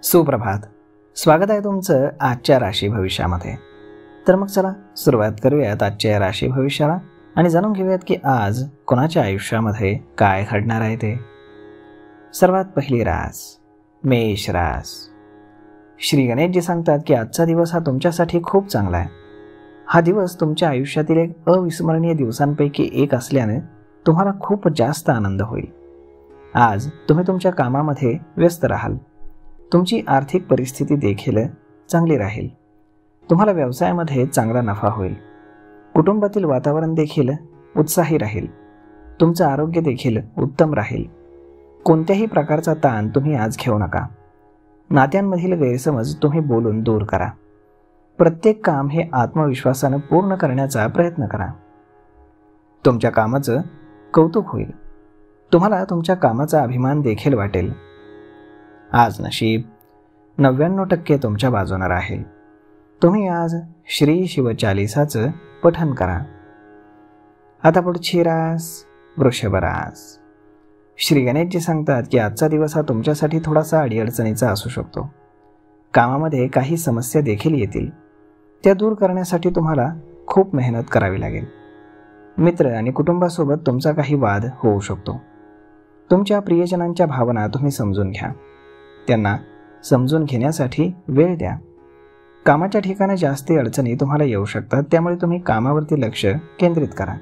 सुप्रभात. स्वागत आहे तुमचं आजच्या राशी भविष्यामध्ये. तर मग चला सुरुवात करूयात आजच्या राशी भविष्याला आणि जाणून घेऊयात की आज कोणाच्या आयुष्यामध्ये काय घडणार आहे ते. सर्वात पहिली रास मेष रास. श्री गणेशजी सांगतात की आजचा दिवस हा तुमच्यासाठी खूप चांगला आहे. हा दिवस तुमच्या आयुष्यातील एक अविस्मरणीय दिवसांपैकी एक असल्याने तुम्हाला खूप जास्त आनंद होईल. आज तुम्ही तुमच्या कामामध्ये व्यस्त राहाल. तुमची आर्थिक परिस्थिती देखील चांगली राहील. तुम्हाला व्यवसायामध्ये चांगला नफा होईल. कुटुंबातील वातावरण देखील उत्साही राहील. तुमचं आरोग्य देखील उत्तम राहील. कोणत्याही प्रकारचा ताण तुम्ही आज घेऊ नका. नात्यांमधील गैरसमज तुम्ही बोलून दूर करा. प्रत्येक काम हे आत्मविश्वासानं पूर्ण करण्याचा प्रयत्न करा. तुमच्या कामाचं कौतुक होईल. तुम्हाला तुमच्या कामाचा अभिमान देखील वाटेल. आज नशीब 99% तुमच्या बाजूने राहील. तुम्ही आज श्री शिवचालीसाचं पठण करा. आता पुढची रास वृषभ रास. श्री गणेशजी सांगतात की आजचा दिवस हा तुमच्यासाठी थोडासा अडीअडचणीचा असू शकतो. कामामध्ये काही समस्या देखील येतील. त्या दूर करण्यासाठी तुम्हाला खूप मेहनत करावी लागेल. मित्र आणि कुटुंबासोबत तुमचा काही वाद होऊ शकतो. तुमच्या प्रियजनांच्या भावना तुम्ही समजून घ्या. त्यांना समजून घेण्यासाठी वेळ द्या. कामाच्या ठिकाणी जास्त अडचणी तुम्हाला येऊ शकतात, त्यामुळे तुम्ही कामावरती लक्ष केंद्रित करा.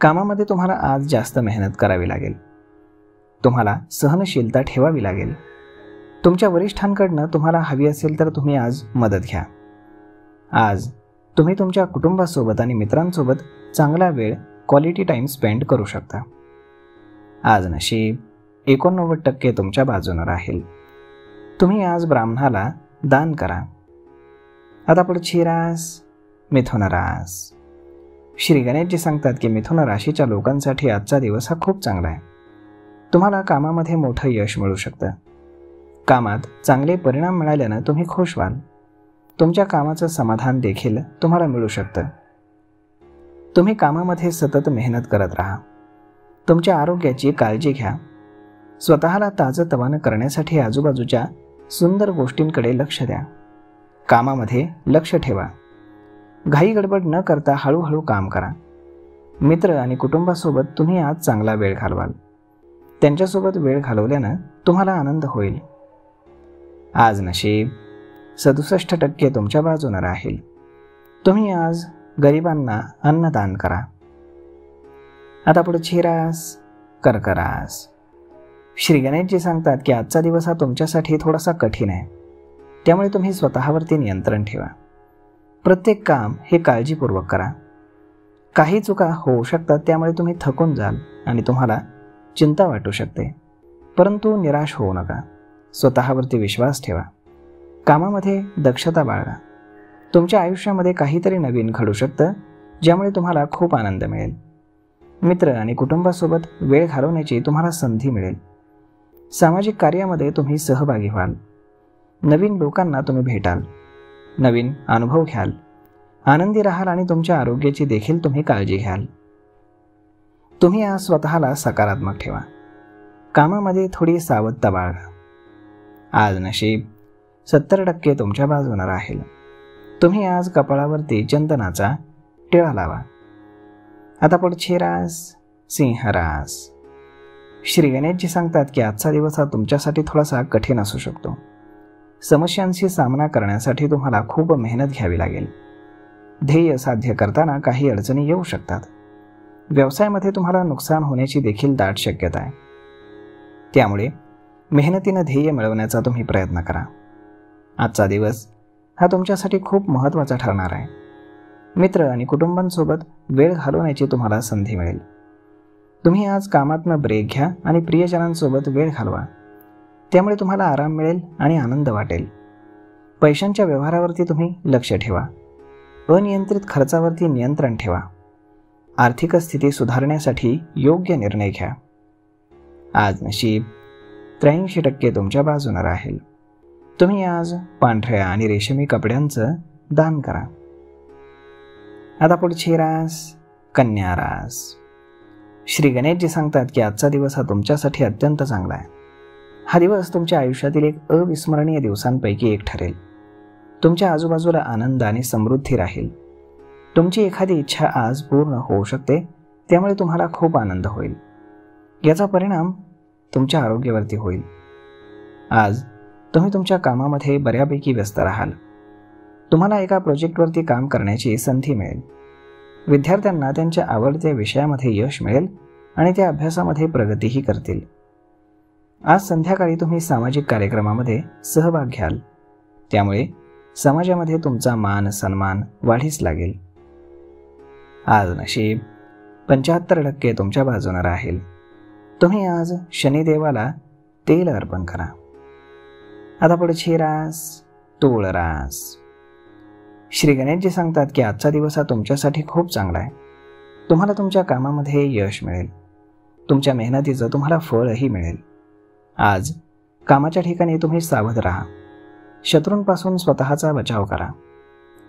कामामध्ये तुम्हाला आज जास्त मेहनत करावी लागेल. तुम्हाला सहनशीलता ठेवावी लागेल. तुमच्या वरिष्ठांकडनं तुम्हाला हवी असेल तर तुम्ही आज मदत घ्या. आज तुम्ही तुमच्या कुटुंबासोबत आणि मित्रांसोबत चांगला वेळ क्वालिटी टाईम स्पेंड करू शकता. आज नशीब 89% तुमच्या बाजूने राहील. तुम्ही आज ब्राह्मणाला दान करा. आता पुढची रास मिथुन रास. श्री गणेशजी सांगतात की मिथुन राशीच्या लोकांसाठी आजचा दिवस हा खूप चांगला आहे. तुम्हाला कामामध्ये मोठं यश मिळू शकतं. कामात चांगले परिणाम मिळाल्यानं तुम्ही खुश व्हाल. तुमच्या कामाचं समाधान देखील तुम्हाला मिळू शकतं. तुम्ही कामामध्ये सतत मेहनत करत राहा. तुमच्या आरोग्याची काळजी घ्या. स्वतःला ताजंतवानं करण्यासाठी आजूबाजूच्या सुंदर गोष्टींकडे लक्ष द्या. कामामध्ये लक्ष ठेवा. घाई गडबड न करता हळूहळू काम करा. मित्र आणि कुटुंबासोबत तुम्ही आज चांगला वेळ घालवाल. त्यांच्यासोबत वेळ घालवल्यानं तुम्हाला आनंद होईल. आज नशीब 67% तुमच्या बाजूने राहील. तुम्ही आज गरिबांना अन्नदान करा. आता पुढची रास कर्क रास. श्री गणेशजी सांगतात की आजचा दिवस हा तुमच्यासाठी थोडासा कठीण आहे. त्यामुळे तुम्ही स्वतःवरती नियंत्रण ठेवा. प्रत्येक काम हे काळजीपूर्वक करा. काही चुका होऊ शकतात, त्यामुळे तुम्ही थकून जाल आणि तुम्हाला चिंता वाटू शकते. परंतु निराश होऊ नका. स्वतःवरती विश्वास ठेवा. कामामध्ये दक्षता बाळगा. तुमच्या आयुष्यामध्ये काहीतरी नवीन घडू शकतं, ज्यामुळे तुम्हाला खूप आनंद मिळेल. मित्र आणि कुटुंबासोबत वेळ घालवण्याची तुम्हाला संधी मिळेल. सामाजिक कार्यामध्ये तुम्ही सहभागी व्हाल. नवीन लोकांना तुम्ही भेटाल. नवीन अनुभव घ्याल. आनंदी राहाल आणि तुमच्या आरोग्याची देखील तुम्ही काळजी घ्याल. तुम्ही आज स्वतःला सकारात्मक ठेवा. कामामध्ये थोडी सावधता बाळगा. आज नशीब 70% तुमच्या बाजूने राहील. तुम्ही आज कपाळावरती चंदनाचा टिळा लावा. आता पुढची रास सिंह रास. श्री गणेशजी सांगतात की आजचा दिवस हा तुमच्यासाठी थोडासा कठीण असू शकतो. समस्यांशी सामना करण्यासाठी तुम्हाला खूप मेहनत घ्यावी लागेल. ध्येय साध्य करताना काही अडचणी येऊ शकतात. व्यवसायामध्ये तुम्हाला नुकसान होण्याची देखील दाट शक्यता आहे. त्यामुळे मेहनतीनं ध्येय मिळवण्याचा तुम्ही प्रयत्न करा. आजचा दिवस हा तुमच्यासाठी खूप महत्त्वाचा ठरणार आहे. मित्र आणि कुटुंबांसोबत वेळ घालवण्याची तुम्हाला संधी मिळेल. तुम्ही आज कामातनं ब्रेक घ्या आणि प्रियजनांसोबत वेळ घालवा. त्यामुळे तुम्हाला आराम मिळेल आणि आनंद वाटेल. पैशांच्या व्यवहारावरती तुम्ही लक्ष ठेवा. अनियंत्रित खर्चावरती नियंत्रण ठेवा. आर्थिक स्थिती सुधारण्यासाठी योग्य निर्णय घ्या. आज नशीब 83% तुमच्या बाजूने राहील. तुम्ही आज पांढऱ्या आणि रेशमी कपड्यांचं दान करा. आता पुढची रास कन्या रास. श्री गणेशजी सांगतात की आजचा दिवस हा तुमच्यासाठी अत्यंत चांगला आहे. हा दिवस तुमच्या आयुष्यातील एक अविस्मरणीय दिवसांपैकी एक ठरेल. तुमच्या आजूबाजूला आनंद आणि समृद्धी राहील. तुमची एखादी इच्छा आज पूर्ण होऊ शकते, त्यामुळे तुम्हाला खूप आनंद होईल. याचा परिणाम तुमच्या आरोग्यावरती होईल. आज तुम्ही तुमच्या कामामध्ये बऱ्यापैकी व्यस्त राहाल. तुम्हाला एका प्रोजेक्टवरती काम करण्याची संधी मिळेल. विद्यार्थ्यांना त्यांच्या आवडत्या विषयामध्ये यश मिळेल आणि त्या अभ्यासामध्ये प्रगतीही करतील. आज संध्याकाळी तुम्ही सामाजिक कार्यक्रमामध्ये सहभाग घ्याल, त्यामुळे समाजामध्ये तुमचा मान सन्मान वाढीस लागेल. आज नशीब 75% तुमच्या बाजूने राहील. तुम्ही आज शनिदेवाला तेल अर्पण करा. आता पुढची रास तूळ रास. श्री गणेशजी सांगतात की आजचा दिवस हा तुमच्यासाठी खूप चांगला आहे. तुम्हाला तुमच्या कामामध्ये यश मिळेल. तुमच्या मेहनतीचं तुम्हाला फळही मिळेल. आज कामाच्या ठिकाणी तुम्ही सावध राहा. शत्रूंपासून स्वतःचा बचाव करा.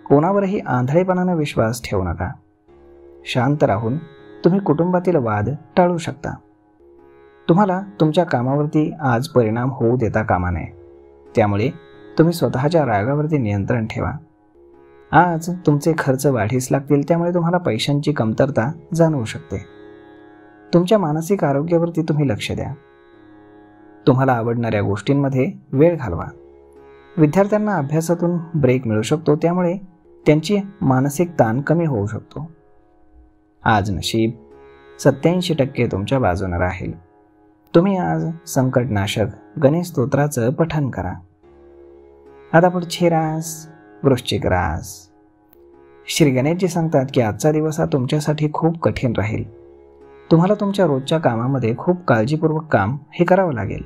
कोणावरही आंधळेपणाने विश्वास ठेवू नका. शांत राहून तुम्ही कुटुंबातील वाद टाळू शकता. तुम्हाला तुमच्या कामावरती आज परिणाम होऊ देता कामा नये, त्यामुळे तुम्ही स्वतःच्या रागावरती नियंत्रण ठेवा. आज तुमचे खर्च वाढीस लागतील, त्यामुळे तुम्हाला पैशांची कमतरता जाणवू शकते. तुमच्या मानसिक आरोग्यावरती तुम्ही लक्ष द्या. तुम्हाला आवडणाऱ्या गोष्टींमध्ये वेळ घालवा. विद्यार्थ्यांना अभ्यासातून ब्रेक मिळू शकतो, त्यामुळे त्यांची मानसिक ताण कमी होऊ शकतो. आज नशीब 87% तुमच्या बाजूने राहील. तुम्ही आज संकटनाशक गणेश स्तोत्राचं पठण करा. आता पुढची रास वृश्चिक रास. श्री गणेशजी सांगतात की आजचा दिवस हा तुमच्यासाठी खूप कठीण राहील. तुम्हाला तुमच्या रोजच्या कामामध्ये खूप काळजीपूर्वक काम हे करावं लागेल.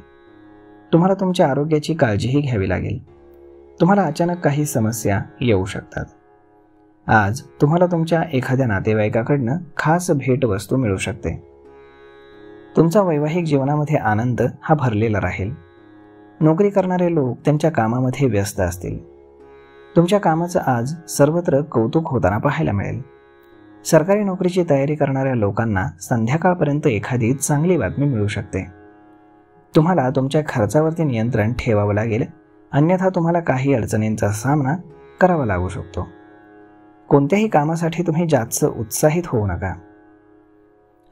तुम्हाला तुमच्या आरोग्याची काळजीही घ्यावी लागेल. तुम्हाला अचानक काही समस्या येऊ शकतात. आज तुम्हाला तुमच्या एखाद्या नातेवाईकाकडनं खास भेटवस्तू मिळू शकते. तुमचा वैवाहिक जीवनामध्ये आनंद हा भरलेला राहील. नोकरी करणारे लोक त्यांच्या कामामध्ये व्यस्त असतील. तुमच्या कामाचं आज सर्वत्र कौतुक होताना पाहायला मिळेल. सरकारी नोकरीची तयारी करणाऱ्या लोकांना संध्याकाळपर्यंत एखादी चांगली बातमी मिळू शकते. तुम्हाला तुमच्या खर्चावरती नियंत्रण ठेवावं लागेल, अन्यथा तुम्हाला काही अडचणींचा सामना करावा लागू शकतो. कोणत्याही कामासाठी तुम्ही जास्त उत्साहित होऊ नका.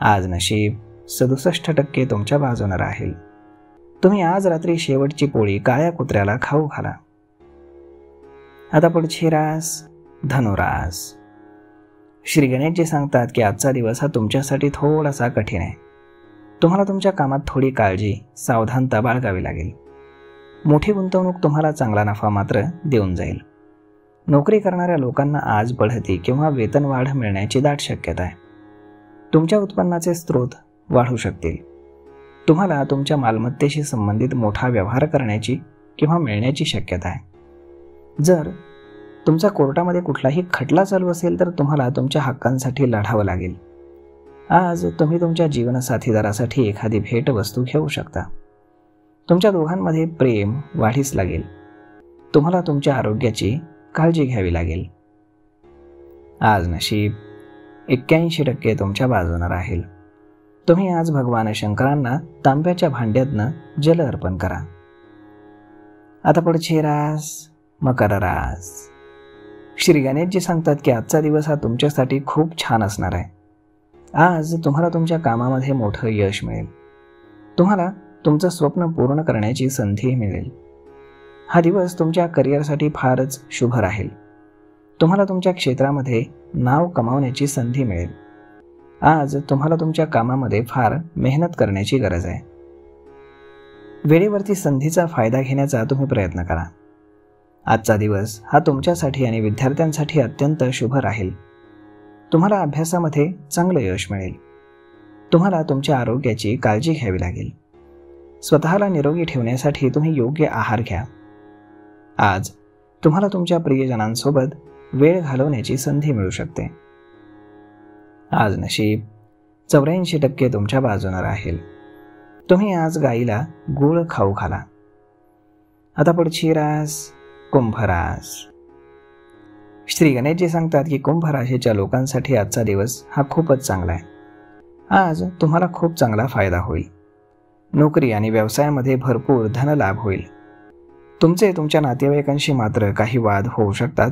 आज नशीब 67% तुमच्या बाजूने राहील. तुम्ही आज रात्री शेवटची पोळी काळ्या कुत्र्याला खाऊ घाला. आता पुढची रास धनुरास. श्री गणेशजी सांगतात की आजचा दिवस हा तुमच्यासाठी थोडासा कठीण आहे. तुम्हाला तुमच्या कामात थोडी काळजी सावधानता बाळगावी लागेल. मोठी गुंतवणूक तुम्हाला चांगला नफा मात्र देऊन जाईल. नोकरी करणाऱ्या लोकांना आज बढती किंवा वेतनवाढ मिळण्याची दाट शक्यता आहे. तुमच्या उत्पन्नाचे स्रोत वाढू शकतील. तुम्हाला तुमच्या मालमत्तेशी संबंधित मोठा व्यवहार करण्याची किंवा मिळण्याची शक्यता आहे. जर तुमचा कोर्टामध्ये कुठलाही खटला चालू असेल तर तुम्हाला तुमच्या हक्कांसाठी लढावं लागेल. आज तुम्ही तुमच्या जीवनसाथीदारासाठी एखादी भेटवस्तू घेऊ शकता. तुमच्या दोघांमध्ये प्रेम वाढीस लागेल. तुम्हाला तुमच्या आरोग्याची काळजी घ्यावी लागेल. आज नशीब 81% तुमच्या बाजूने राहील. तुम्ही आज भगवान शंकरांना तांब्याच्या भांड्यातनं जल अर्पण करा. आता पुढची रास मकर रास. श्री गणेशजी सांगतात की आजचा दिवस हा तुमच्यासाठी खूप छान असणार आहे. आज तुम्हाला तुमच्या कामामध्ये मोठं यश मिळेल. तुम्हाला तुमचं स्वप्न पूर्ण करण्याची संधी मिळेल. हा दिवस तुमच्या करिअरसाठी फारच शुभ राहील. तुम्हाला तुमच्या क्षेत्रामध्ये नाव कमावण्याची संधी मिळेल. आज तुम्हाला तुमच्या कामामध्ये फार मेहनत करण्याची गरज आहे. वेळेवरती संधीचा फायदा घेण्याचा तुम्ही प्रयत्न करा. आजचा दिवस हा तुमच्यासाठी आणि विद्यार्थ्यांसाठी अत्यंत शुभ राहील. तुम्हाला अभ्यासामध्ये चांगलं यश मिळेल. तुम्हाला तुमच्या आरोग्याची काळजी घ्यावी लागेल. स्वतःला निरोगी ठेवण्यासाठी तुम्ही योग्य आहार घ्या. आज तुम्हाला तुमच्या प्रियजनांसोबत वेळ घालवण्याची संधी मिळू शकते. आज नशीब 84% तुमच्या बाजूने राहील. तुम्ही आज गाईला गूळ खाऊ घाला. आता पुढची रास कुंभ रास. श्री गणेशजी सांगतात की कुंभ राशीच्या लोकांसाठी आजचा दिवस हा खूपच चांगला आहे. आज तुम्हाला खूप चांगला फायदा होईल. नोकरी आणि व्यवसायामध्ये भरपूर धनलाभ होईल. तुमच्या नातेवाईकांशी मात्र काही वाद होऊ शकतात,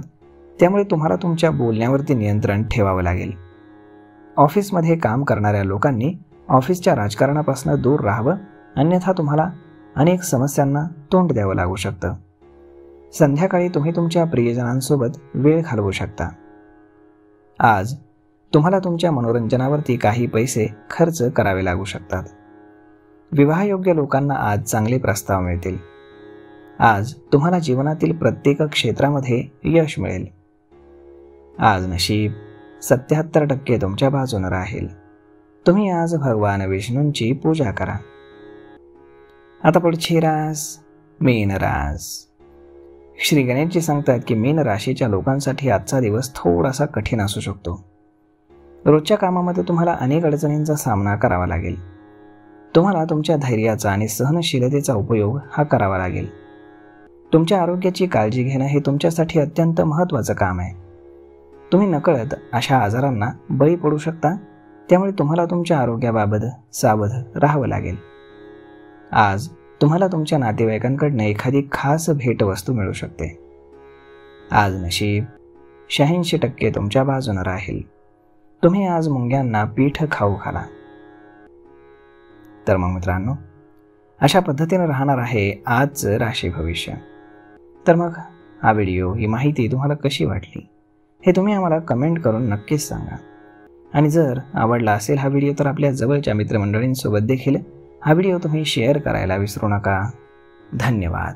त्यामुळे तुम्हाला तुमच्या बोलण्यावरती नियंत्रण ठेवावं लागेल. ऑफिसमध्ये काम करणाऱ्या लोकांनी ऑफिसच्या राजकारणापासून दूर राहावं, अन्यथा तुम्हाला अनेक समस्यांना तोंड द्यावं लागू शकतं. संध्याकाळी तुम्ही तुमच्या प्रियजनांसोबत वेळ घालवू शकता. आज तुम्हाला तुमच्या मनोरंजनावरती काही पैसे खर्च करावे लागू शकतात. विवाहयोग्य लोकांना आज चांगले प्रस्ताव मिळतील. आज तुम्हाला जीवनातील प्रत्येक क्षेत्रामध्ये यश मिळेल. आज नशीब 77% तुमच्या बाजूने राहील. तुम्ही आज भगवान विष्णूंची पूजा करा. आता पुढची रास मीन रास. श्री गणेशजी सांगतात की मीन राशीच्या लोकांसाठी आजचा दिवस थोडासा कठीण असू शकतो. रोजच्या कामामध्ये तुम्हाला अनेक अडचणींचा सामना करावा लागेल. तुम्हाला तुमच्या धैर्याचा आणि सहनशीलतेचा उपयोग हा करावा लागेल. तुमच्या आरोग्याची काळजी घेणं हे तुमच्यासाठी अत्यंत महत्त्वाचं काम आहे. तुम्ही नकळत अशा आजारांना बळी पडू शकता, त्यामुळे तुम्हाला तुमच्या आरोग्याबाबत सावध राहावं लागेल. आज तुम्हाला तुमच्या नातेवाईकांकडून एखादी खास भेटवस्तू मिळू शकते. आज नशीब 86% तुमच्या बाजूने राहील. तुम्ही आज मुंग्यांना पीठ खाऊ घाला. तर मग मित्रांनो, अशा पद्धतीने राहणार आहे आजचं राशी भविष्य. तर मग हा व्हिडिओ, ही माहिती तुम्हाला कशी वाटली हे तुम्ही आम्हाला कमेंट करून नक्कीच सांगा. आणि जर आवडला असेल हा व्हिडिओ तर आपल्या जवळच्या मित्रमंडळींसोबत देखील हा व्हिडिओ तुम्ही शेअर करायला विसरू नका. धन्यवाद.